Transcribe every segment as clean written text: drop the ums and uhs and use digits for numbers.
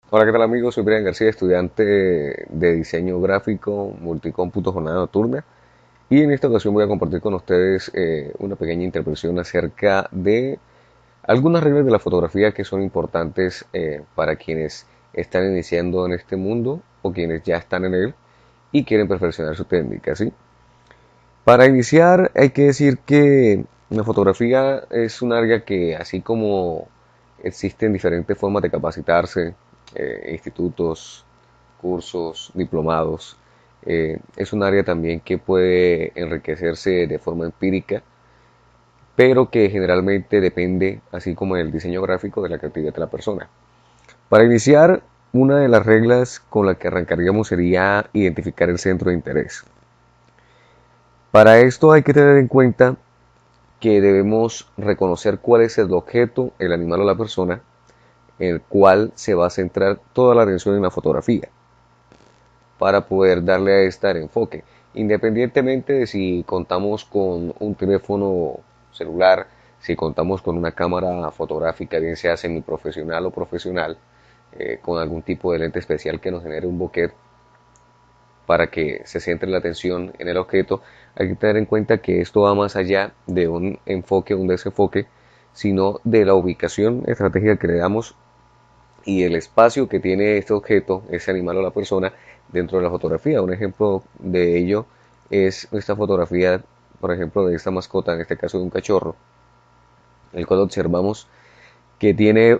Hola, ¿qué tal amigos? Soy Brian García, estudiante de diseño gráfico multicómputo jornada nocturna y en esta ocasión voy a compartir con ustedes una pequeña interpretación acerca de algunas reglas de la fotografía que son importantes para quienes están iniciando en este mundo o quienes ya están en él y quieren perfeccionar su técnica, ¿sí? Para iniciar hay que decir que la fotografía es un área que así como existen diferentes formas de capacitarse, institutos, cursos, diplomados, es un área también que puede enriquecerse de forma empírica, pero que generalmente depende, así como en el diseño gráfico, de la creatividad de la persona. Para iniciar, una de las reglas con la que arrancaríamos sería identificar el centro de interés. Para esto hay que tener en cuenta que debemos reconocer cuál es el objeto, el animal o la persona en el cual se va a centrar toda la atención en la fotografía para poder darle a esta el enfoque, independientemente de si contamos con un teléfono celular, si contamos con una cámara fotográfica, bien sea semiprofesional o profesional, con algún tipo de lente especial que nos genere un bokeh para que se centre la atención en el objeto. Hay que tener en cuenta que esto va más allá de un enfoque o un desenfoque, sino de la ubicación estratégica que le damos y el espacio que tiene este objeto, ese animal o la persona, dentro de la fotografía. Un ejemplo de ello es esta fotografía, por ejemplo, de esta mascota, en este caso de un cachorro, el cual observamos que tiene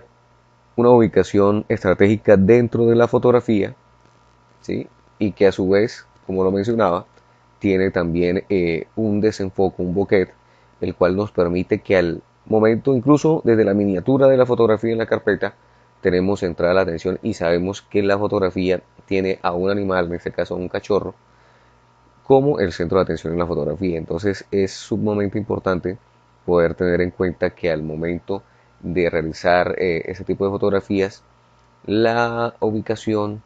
una ubicación estratégica dentro de la fotografía, ¿sí? Y que a su vez, como lo mencionaba, tiene también un desenfoque, un bokeh, el cual nos permite que al momento, incluso desde la miniatura de la fotografía en la carpeta, tenemos centrada la atención y sabemos que la fotografía tiene a un animal, en este caso a un cachorro, como el centro de atención en la fotografía. Entonces es sumamente importante poder tener en cuenta que al momento de realizar ese tipo de fotografías, la ubicación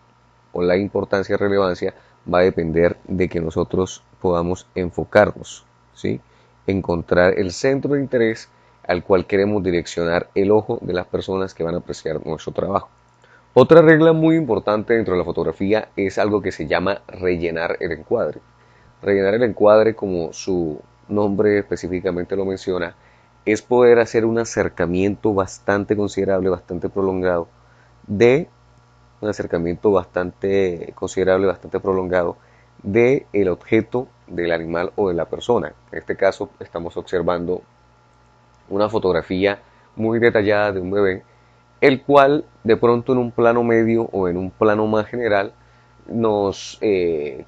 o la importancia y relevancia va a depender de que nosotros podamos enfocarnos, ¿sí? Encontrar el centro de interés al cual queremos direccionar el ojo de las personas que van a apreciar nuestro trabajo. Otra regla muy importante dentro de la fotografía es algo que se llama rellenar el encuadre. Rellenar el encuadre, como su nombre específicamente lo menciona, es poder hacer un acercamiento bastante considerable, bastante prolongado de un acercamiento bastante considerable, bastante prolongado de el objeto del animal o de la persona. En este caso estamos observando una fotografía muy detallada de un bebé, el cual de pronto en un plano medio o en un plano más general nos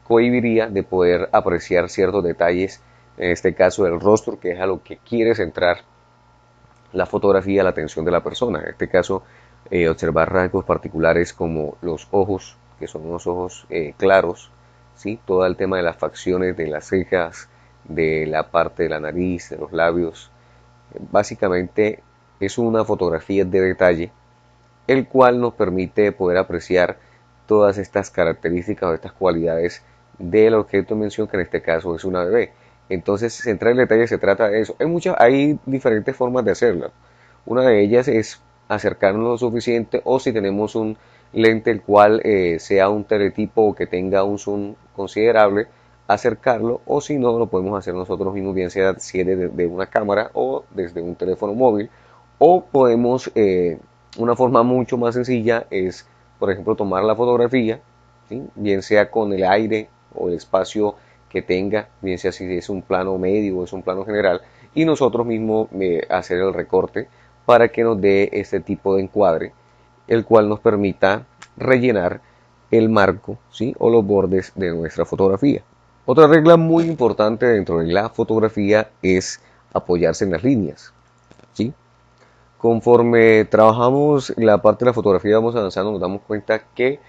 cohibiría de poder apreciar ciertos detalles, en este caso el rostro, que es a lo que quiere centrar la fotografía, la atención de la persona. En este caso, observar rasgos particulares como los ojos, que son unos ojos claros, ¿sí? Todo el tema de las facciones de las cejas, de la parte de la nariz, de los labios. Básicamente es una fotografía de detalle, el cual nos permite poder apreciar todas estas características o estas cualidades del objeto en mención, que en este caso es una bebé. Entonces, centrar el detalle se trata de eso. Hay diferentes formas de hacerlo. Una de ellas es acercarnos lo suficiente, o si tenemos un lente el cual sea un teletipo o que tenga un zoom considerable, acercarlo, o si no, lo podemos hacer nosotros mismos, bien sea si es de una cámara o desde un teléfono móvil, o podemos, una forma mucho más sencilla es, por ejemplo, tomar la fotografía, ¿sí? Bien sea con el aire o el espacio que tenga, bien sea si es un plano medio o es un plano general, y nosotros mismos hacer el recorte para que nos dé este tipo de encuadre, el cual nos permita rellenar el marco, ¿sí? O los bordes de nuestra fotografía. Otra regla muy importante dentro de la fotografía es apoyarse en las líneas, ¿sí? Conforme trabajamos la parte de la fotografía, vamos avanzando, nos damos cuenta que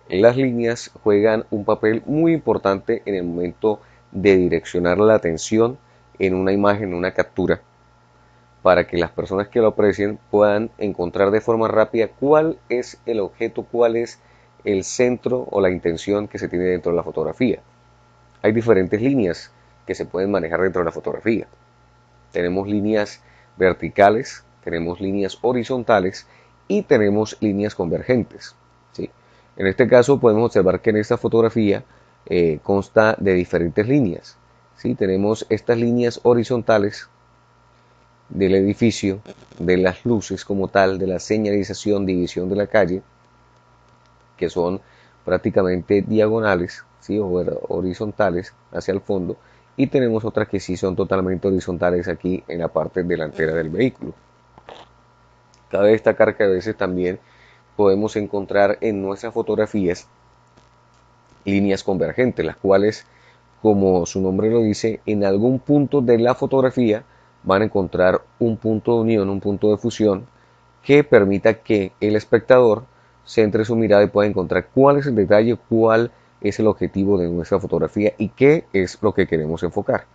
las líneas juegan un papel muy importante en el momento de direccionar la atención en una imagen, en una captura, para que las personas que lo aprecien puedan encontrar de forma rápida cuál es el objeto, cuál es el centro o la intención que se tiene dentro de la fotografía. Hay diferentes líneas que se pueden manejar dentro de la fotografía. Tenemos líneas verticales, tenemos líneas horizontales y tenemos líneas convergentes, ¿sí? En este caso podemos observar que en esta fotografía consta de diferentes líneas. ¿Sí? Tenemos estas líneas horizontales del edificio, de las luces como tal, de la señalización, división de la calle, que son prácticamente diagonales, ¿sí? O horizontales hacia el fondo, y tenemos otras que sí son totalmente horizontales aquí en la parte delantera del vehículo. Cabe destacar que a veces también podemos encontrar en nuestras fotografías líneas convergentes, las cuales, como su nombre lo dice, en algún punto de la fotografía van a encontrar un punto de unión, un punto de fusión que permita que el espectador centre su mirada y pueda encontrar cuál es el detalle, cuál es el objetivo de nuestra fotografía y qué es lo que queremos enfocar.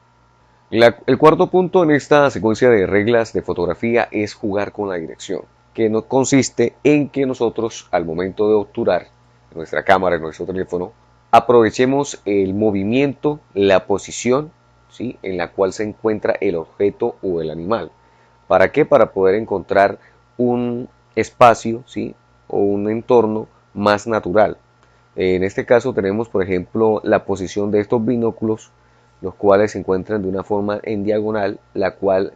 El cuarto punto en esta secuencia de reglas de fotografía es jugar con la dirección, que no consiste en que nosotros al momento de obturar nuestra cámara, en nuestro teléfono, aprovechemos el movimiento, la posición, ¿sí? En la cual se encuentra el objeto o el animal. ¿Para qué? Para poder encontrar un espacio, ¿sí? O un entorno más natural. En este caso tenemos, por ejemplo, la posición de estos binóculos, los cuales se encuentran de una forma en diagonal, la cual,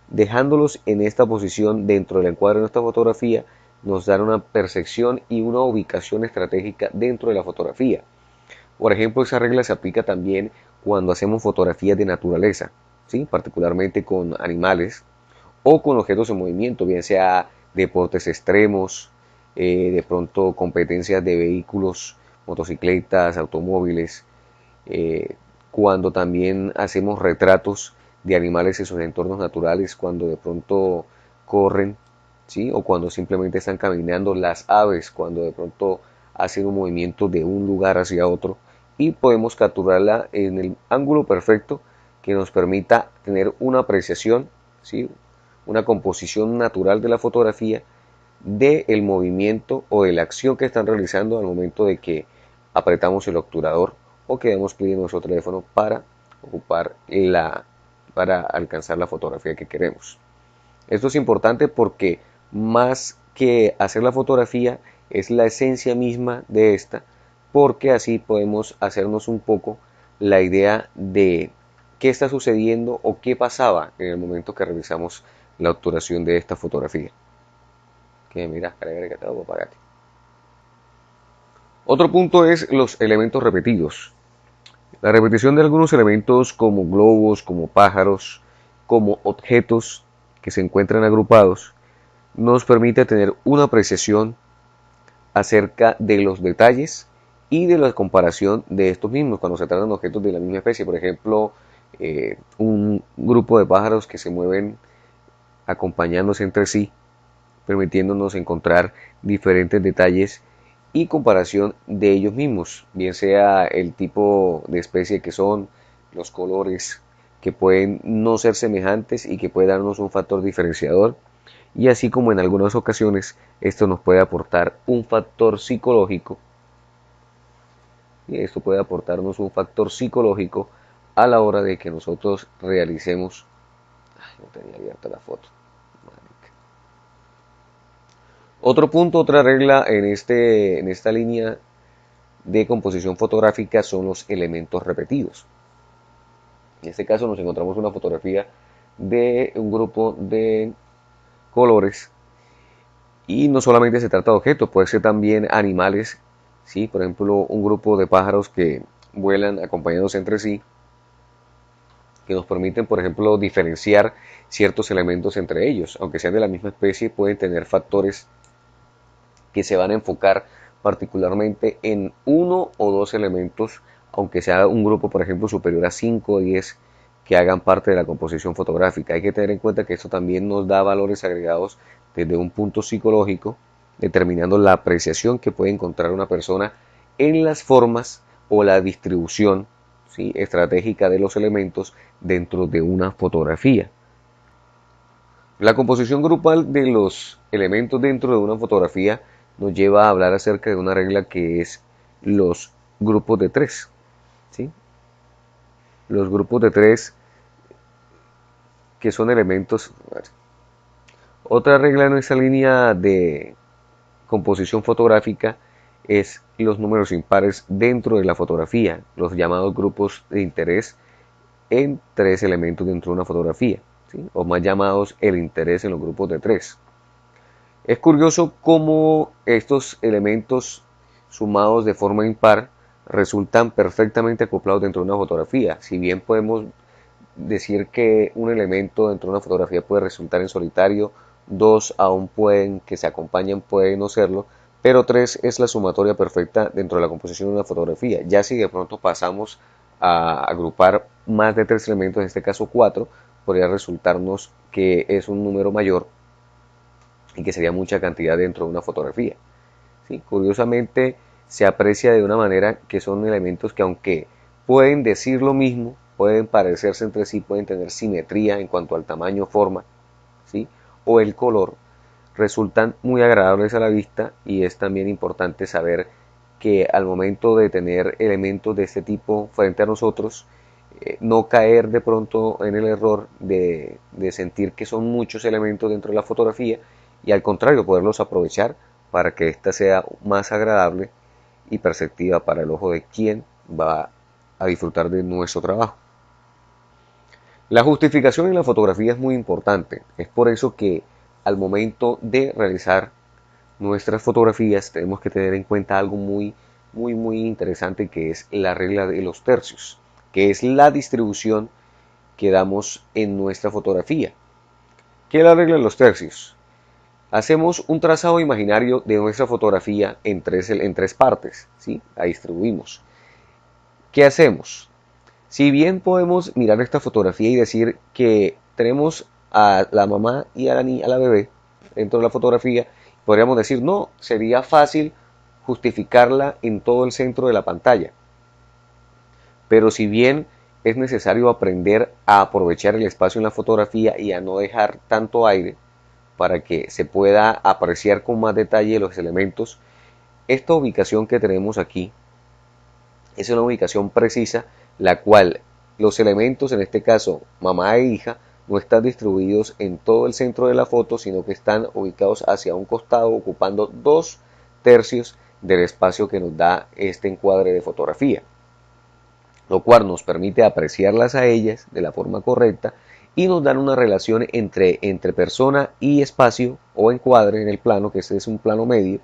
dejándolos en esta posición dentro del encuadre de nuestra fotografía, nos dan una percepción y una ubicación estratégica dentro de la fotografía. Por ejemplo, esa regla se aplica también cuando hacemos fotografías de naturaleza, ¿sí? Particularmente con animales o con objetos en movimiento, bien sea deportes extremos, de pronto competencias de vehículos, motocicletas, automóviles, cuando también hacemos retratos de animales en sus entornos naturales, cuando de pronto corren, ¿sí? O cuando simplemente están caminando, las aves, cuando de pronto hacen un movimiento de un lugar hacia otro, y podemos capturarla en el ángulo perfecto que nos permita tener una apreciación, ¿sí? Una composición natural de la fotografía, del movimiento o de la acción que están realizando al momento de que apretamos el obturador o que demos clic en nuestro teléfono para para alcanzar la fotografía que queremos. Esto es importante porque más que hacer la fotografía es la esencia misma de esta, porque así podemos hacernos un poco la idea de qué está sucediendo o qué pasaba en el momento que realizamos la obturación de esta fotografía. Que mira, que te hago apagarte. Otro punto es los elementos repetidos. La repetición de algunos elementos como globos, como pájaros, como objetos que se encuentran agrupados, nos permite tener una apreciación acerca de los detalles y de la comparación de estos mismos cuando se tratan de objetos de la misma especie. Por ejemplo, un grupo de pájaros que se mueven acompañándose entre sí, permitiéndonos encontrar diferentes detalles y comparación de ellos mismos, bien sea el tipo de especie que son, los colores que pueden no ser semejantes y que puede darnos un factor diferenciador, y así como en algunas ocasiones esto nos puede aportar un factor psicológico, y esto puede aportarnos un factor psicológico a la hora de que nosotros realicemos. Ay, no tenía abierta la foto. Otro punto, otra regla en esta línea de composición fotográfica son los elementos repetidos. En este caso nos encontramos una fotografía de un grupo de colores y no solamente se trata de objetos, puede ser también animales, ¿sí? Por ejemplo, un grupo de pájaros que vuelan acompañados entre sí, que nos permiten, por ejemplo, diferenciar ciertos elementos entre ellos, aunque sean de la misma especie, pueden tener factores que se van a enfocar particularmente en uno o dos elementos, aunque sea un grupo, por ejemplo, superior a 5 o 10 que hagan parte de la composición fotográfica. Hay que tener en cuenta que esto también nos da valores agregados desde un punto psicológico, determinando la apreciación que puede encontrar una persona en las formas o la distribución, ¿sí?, estratégica de los elementos dentro de una fotografía. La composición grupal de los elementos dentro de una fotografía nos lleva a hablar acerca de una regla que es los grupos de tres, ¿sí? Los grupos de tres que son elementos. Otra regla en esta línea de composición fotográfica es los números impares dentro de la fotografía, los llamados grupos de interés en tres elementos dentro de una fotografía, ¿sí? O más llamados el interés en los grupos de tres. Es curioso cómo estos elementos sumados de forma impar resultan perfectamente acoplados dentro de una fotografía. Si bien podemos decir que un elemento dentro de una fotografía puede resultar en solitario, dos aún pueden que se acompañen, pueden no serlo, pero tres es la sumatoria perfecta dentro de la composición de una fotografía. Ya si de pronto pasamos a agrupar más de tres elementos, en este caso cuatro, podría resultarnos que es un número mayor y que sería mucha cantidad dentro de una fotografía. ¿Sí? Curiosamente se aprecia de una manera que son elementos que, aunque pueden decir lo mismo, pueden parecerse entre sí, pueden tener simetría en cuanto al tamaño, forma, ¿sí? O el color, resultan muy agradables a la vista, y es también importante saber que al momento de tener elementos de este tipo frente a nosotros, no caer de pronto en el error de sentir que son muchos elementos dentro de la fotografía, y al contrario poderlos aprovechar para que ésta sea más agradable y perceptiva para el ojo de quien va a disfrutar de nuestro trabajo. La justificación en la fotografía es muy importante. Es por eso que al momento de realizar nuestras fotografías tenemos que tener en cuenta algo muy interesante, que es la regla de los tercios, que es la distribución que damos en nuestra fotografía. ¿Qué es la regla de los tercios? Hacemos un trazado imaginario de nuestra fotografía en tres partes, ¿sí? La distribuimos. ¿Qué hacemos? Si bien podemos mirar esta fotografía y decir que tenemos a la mamá y a la bebé dentro de la fotografía, podríamos decir, no, sería fácil justificarla en todo el centro de la pantalla. Pero si bien es necesario aprender a aprovechar el espacio en la fotografía y a no dejar tanto aire para que se pueda apreciar con más detalle los elementos, esta ubicación que tenemos aquí es una ubicación precisa, la cual los elementos, en este caso mamá e hija, no están distribuidos en todo el centro de la foto, sino que están ubicados hacia un costado, ocupando 2/3 del espacio que nos da este encuadre de fotografía, lo cual nos permite apreciarlas a ellas de la forma correcta y nos dan una relación entre persona y espacio o encuadre en el plano, que este es un plano medio,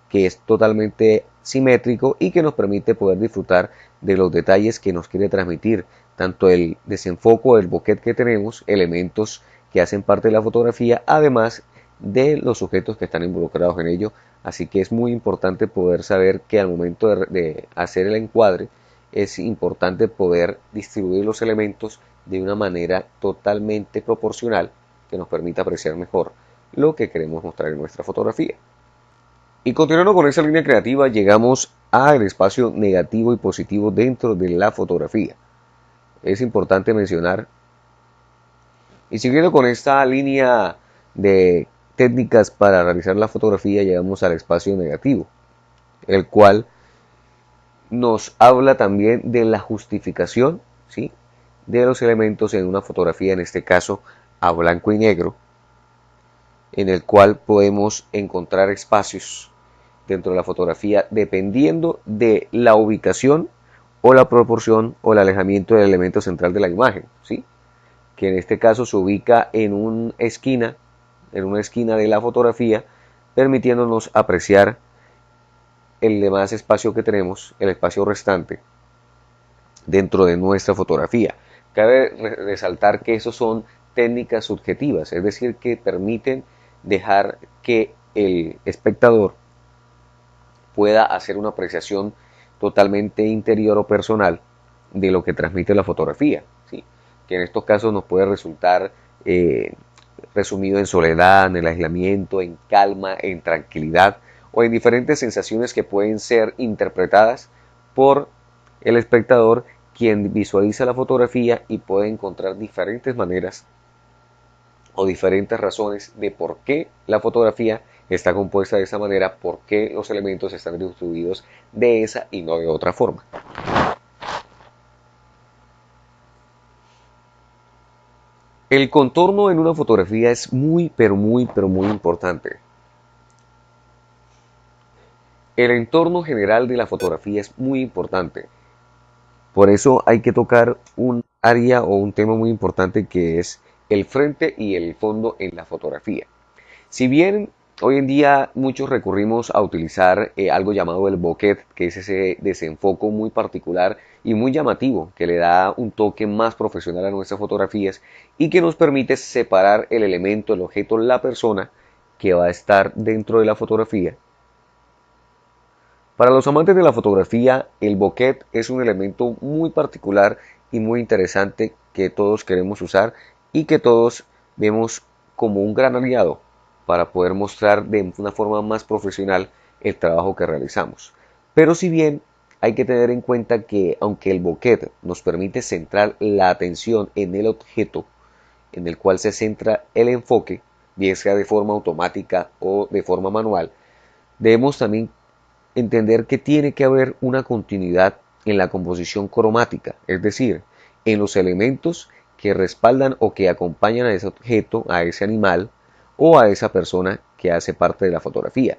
que es totalmente simétrico y que nos permite poder disfrutar de los detalles que nos quiere transmitir, tanto el desenfoco del bokeh que tenemos, elementos que hacen parte de la fotografía, además de los sujetos que están involucrados en ello. Así que es muy importante poder saber que al momento de hacer el encuadre es importante poder distribuir los elementos de una manera totalmente proporcional que nos permita apreciar mejor lo que queremos mostrar en nuestra fotografía. Y continuando con esa línea creativa, llegamos al espacio negativo y positivo dentro de la fotografía. Es importante mencionar, y siguiendo con esta línea de técnicas para realizar la fotografía, llegamos al espacio negativo, el cual nos habla también de la justificación, ¿sí?, de los elementos en una fotografía, en este caso a blanco y negro, en el cual podemos encontrar espacios dentro de la fotografía dependiendo de la ubicación o la proporción o el alejamiento del elemento central de la imagen, ¿sí?, que en este caso se ubica en una esquina de la fotografía, permitiéndonos apreciar el demás espacio que tenemos, el espacio restante dentro de nuestra fotografía. Cabe resaltar que eso son técnicas subjetivas, es decir, que permiten dejar que el espectador pueda hacer una apreciación totalmente interior o personal de lo que transmite la fotografía, ¿sí?, que en estos casos nos puede resultar resumido en soledad, en el aislamiento, en calma, en tranquilidad o en diferentes sensaciones que pueden ser interpretadas por el espectador, quien visualiza la fotografía y puede encontrar diferentes maneras o diferentes razones de por qué la fotografía está compuesta de esa manera, por qué los elementos están distribuidos de esa y no de otra forma. El contorno en una fotografía es muy importante. El entorno general de la fotografía es muy importante. Por eso hay que tocar un área o un tema muy importante que es el frente y el fondo en la fotografía. Si bien hoy en día muchos recurrimos a utilizar algo llamado el bokeh, que es ese desenfoco muy particular y muy llamativo, que le da un toque más profesional a nuestras fotografías y que nos permite separar el elemento, el objeto, la persona que va a estar dentro de la fotografía. Para los amantes de la fotografía, el bokeh es un elemento muy particular y muy interesante que todos queremos usar y que todos vemos como un gran aliado para poder mostrar de una forma más profesional el trabajo que realizamos. Pero si bien hay que tener en cuenta que aunque el bokeh nos permite centrar la atención en el objeto en el cual se centra el enfoque, bien sea de forma automática o de forma manual, debemos también entender que tiene que haber una continuidad en la composición cromática, es decir, en los elementos que respaldan o que acompañan a ese objeto, a ese animal o a esa persona que hace parte de la fotografía.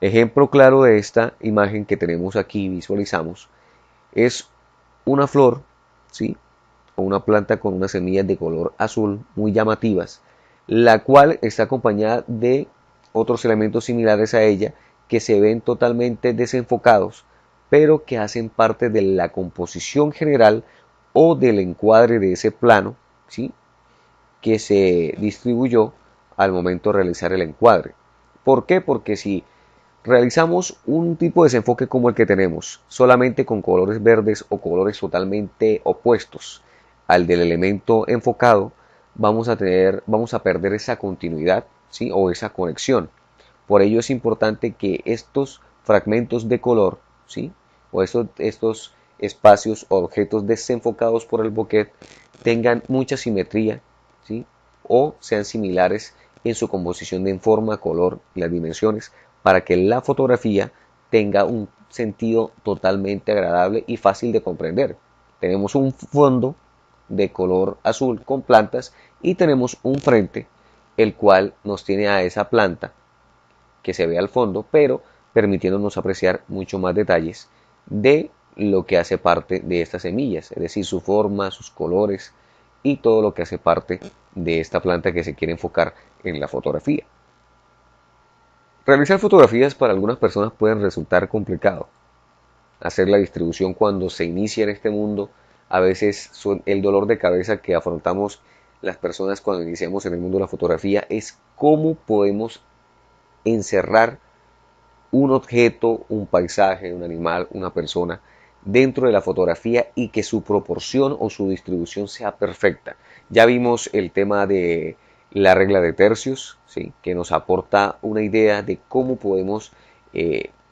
Ejemplo claro de esta imagen que tenemos aquí, visualizamos, es una flor, ¿sí? O una planta con unas semillas de color azul muy llamativas, la cual está acompañada de otros elementos similares a ella que se ven totalmente desenfocados, pero que hacen parte de la composición general o del encuadre de ese plano, ¿sí? Que se distribuyó al momento de realizar el encuadre. ¿Por qué? Porque si realizamos un tipo de desenfoque como el que tenemos, solamente con colores verdes o colores totalmente opuestos al del elemento enfocado, vamos a perder esa continuidad, ¿sí? O esa conexión. Por ello es importante que estos fragmentos de color, ¿sí? O estos espacios o objetos desenfocados por el bokeh tengan mucha simetría, ¿sí? O sean similares en su composición de forma, color y las dimensiones para que la fotografía tenga un sentido totalmente agradable y fácil de comprender. Tenemos un fondo de color azul con plantas y tenemos un frente el cual nos tiene a esa planta que se ve al fondo, pero permitiéndonos apreciar mucho más detalles de lo que hace parte de estas semillas, es decir, su forma, sus colores y todo lo que hace parte de esta planta que se quiere enfocar en la fotografía. Realizar fotografías para algunas personas puede resultar complicado. Hacer la distribución cuando se inicia en este mundo, a veces el dolor de cabeza que afrontamos las personas cuando iniciamos en el mundo de la fotografía es cómo podemos encerrar un objeto, un paisaje, un animal, una persona dentro de la fotografía y que su proporción o su distribución sea perfecta. Ya vimos el tema de la regla de tercios, ¿sí? Que nos aporta una idea de cómo podemos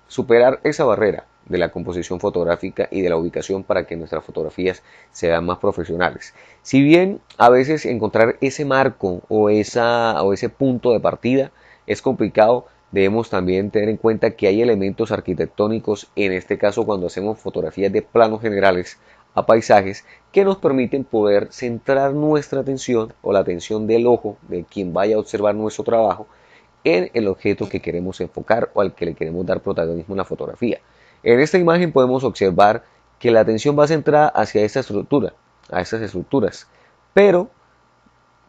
superar esa barrera de la composición fotográfica y de la ubicación para que nuestras fotografías sean más profesionales. Si bien a veces encontrar ese marco o ese punto de partida es complicado, debemos también tener en cuenta que hay elementos arquitectónicos, en este caso cuando hacemos fotografías de planos generales a paisajes, que nos permiten poder centrar nuestra atención o la atención del ojo de quien vaya a observar nuestro trabajo en el objeto que queremos enfocar o al que le queremos dar protagonismo en la fotografía. En esta imagen podemos observar que la atención va centrada hacia esta estructura, a estas estructuras, pero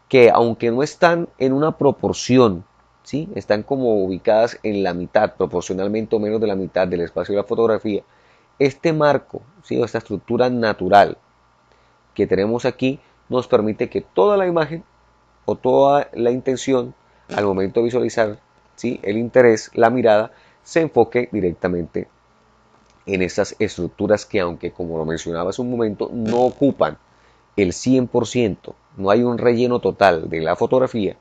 que aunque no están en una proporción, ¿sí? Están como ubicadas en la mitad, proporcionalmente o menos de la mitad del espacio de la fotografía, este marco, ¿sí? O esta estructura natural que tenemos aquí nos permite que toda la imagen o toda la intención al momento de visualizar, ¿sí? El interés, la mirada, se enfoque directamente en estas estructuras que, aunque como lo mencionaba hace un momento, no ocupan el 100%, no hay un relleno total de la fotografía,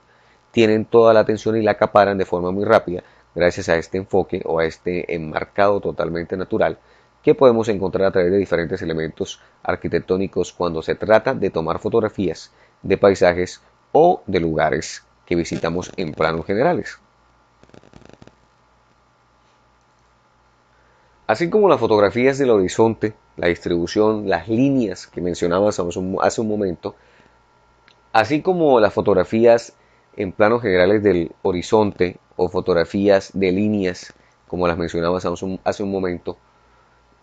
tienen toda la atención y la acaparan de forma muy rápida gracias a este enfoque o a este enmarcado totalmente natural que podemos encontrar a través de diferentes elementos arquitectónicos cuando se trata de tomar fotografías de paisajes o de lugares que visitamos en planos generales. Así como las fotografías del horizonte, la distribución, las líneas que mencionabas hace un momento, así como las fotografías en planos generales del horizonte o fotografías de líneas como las mencionabas hace un momento,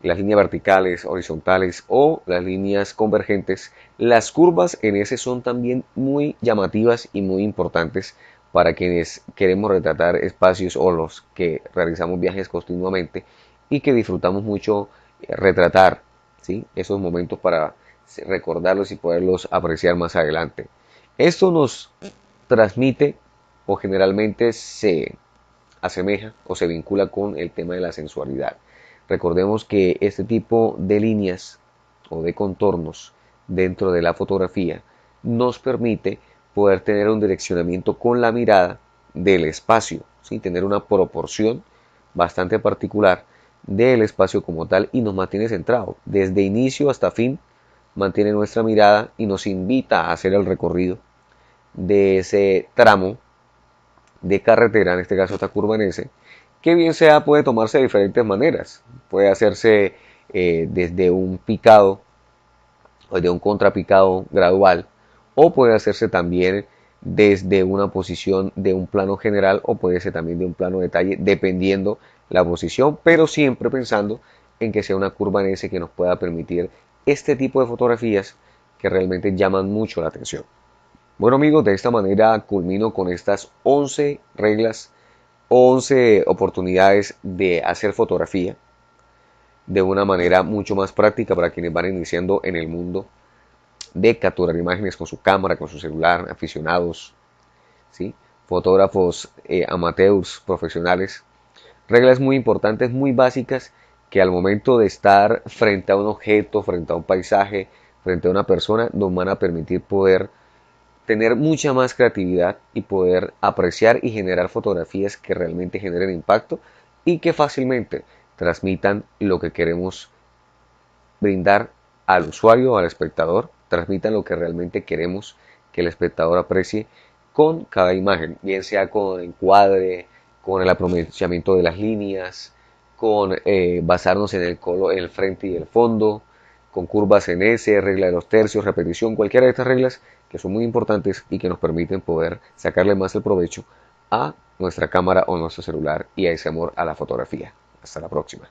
las líneas verticales, horizontales o las líneas convergentes. Las curvas en ese son también muy llamativas y muy importantes para quienes queremos retratar espacios o los que realizamos viajes continuamente y que disfrutamos mucho retratar, ¿sí? Esos momentos para recordarlos y poderlos apreciar más adelante. Esto nos transmite o generalmente se asemeja o se vincula con el tema de la sensualidad. Recordemos que este tipo de líneas o de contornos dentro de la fotografía nos permite poder tener un direccionamiento con la mirada del espacio, ¿sí? Tener una proporción bastante particular del espacio como tal y nos mantiene centrado. Desde inicio hasta fin mantiene nuestra mirada y nos invita a hacer el recorrido de ese tramo de carretera, en este caso esta curva en S, que bien sea puede tomarse de diferentes maneras. Puede hacerse desde un picado o de un contrapicado gradual, o puede hacerse también desde una posición de un plano general, o puede ser también de un plano detalle, dependiendo la posición, pero siempre pensando en que sea una curva en S que nos pueda permitir este tipo de fotografías que realmente llaman mucho la atención. Bueno amigos, de esta manera culmino con estas 11 reglas, 11 oportunidades de hacer fotografía de una manera mucho más práctica para quienes van iniciando en el mundo de capturar imágenes con su cámara, con su celular, aficionados, ¿sí? Fotógrafos amateurs, profesionales. Reglas muy importantes, muy básicas, que al momento de estar frente a un objeto, frente a un paisaje, frente a una persona, nos van a permitir poder tener mucha más creatividad y poder apreciar y generar fotografías que realmente generen impacto y que fácilmente transmitan lo que queremos brindar al usuario, al espectador, transmitan lo que realmente queremos que el espectador aprecie con cada imagen, bien sea con encuadre, con el aprovechamiento de las líneas, con basarnos en en el frente y el fondo, con curvas en S, regla de los tercios, repetición, cualquiera de estas reglas que son muy importantes y que nos permiten poder sacarle más el provecho a nuestra cámara o nuestro celular y a ese amor a la fotografía. Hasta la próxima.